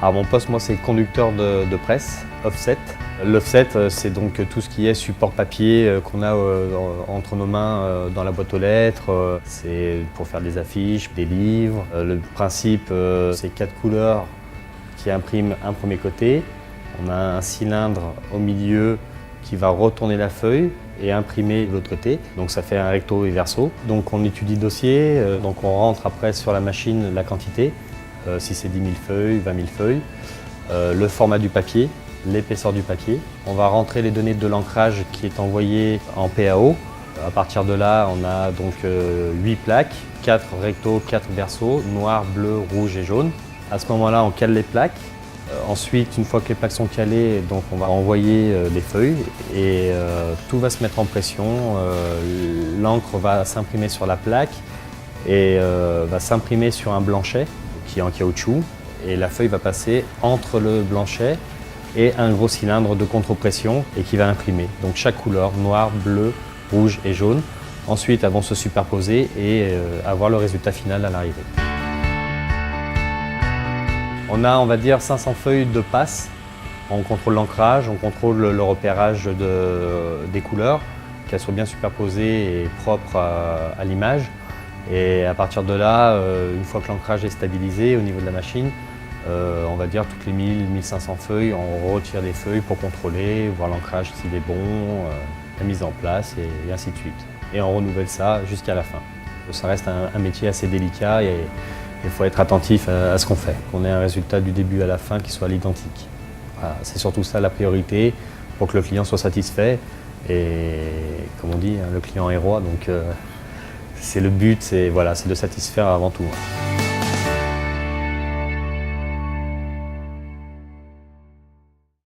Alors mon poste, moi, c'est conducteur de presse, offset. L'offset, c'est donc tout ce qui est support papier qu'on a entre nos mains dans la boîte aux lettres. C'est pour faire des affiches, des livres. Le principe, c'est 4 couleurs qui impriment un premier côté. On a un cylindre au milieu qui va retourner la feuille et imprimer de l'autre côté. Donc ça fait un recto et verso. Donc on étudie le dossier, donc on rentre après sur la machine la quantité. Si c'est 10 000 feuilles, 20 000 feuilles, le format du papier, l'épaisseur du papier. On va rentrer les données de l'ancrage qui est envoyé en PAO. À partir de là, on a donc 8 plaques, 4 rectos, 4 versos, noir, bleu, rouge et jaune. À ce moment-là, on cale les plaques. Ensuite, une fois que les plaques sont calées, donc on va envoyer les feuilles et tout va se mettre en pression. L'encre va s'imprimer sur la plaque et va s'imprimer sur un blanchet qui est en caoutchouc, et la feuille va passer entre le blanchet et un gros cylindre de contre-pression et qui va imprimer. Donc chaque couleur, noir, bleu, rouge et jaune. Ensuite, elles vont se superposer et avoir le résultat final à l'arrivée. On a, on va dire, 500 feuilles de passe. On contrôle l'ancrage, on contrôle le repérage des couleurs, qu'elles soient bien superposées et propres à l'image. Et à partir de là, une fois que l'ancrage est stabilisé au niveau de la machine, on va dire toutes les 1000-1500 feuilles, on retire des feuilles pour contrôler, voir l'ancrage s'il est bon, la mise en place et ainsi de suite. Et on renouvelle ça jusqu'à la fin. Ça reste un métier assez délicat et il faut être attentif à ce qu'on fait, qu'on ait un résultat du début à la fin qui soit à l'identique. Voilà, c'est surtout ça la priorité pour que le client soit satisfait. Et comme on dit, le client est roi, donc c'est le but, c'est de satisfaire avant tout.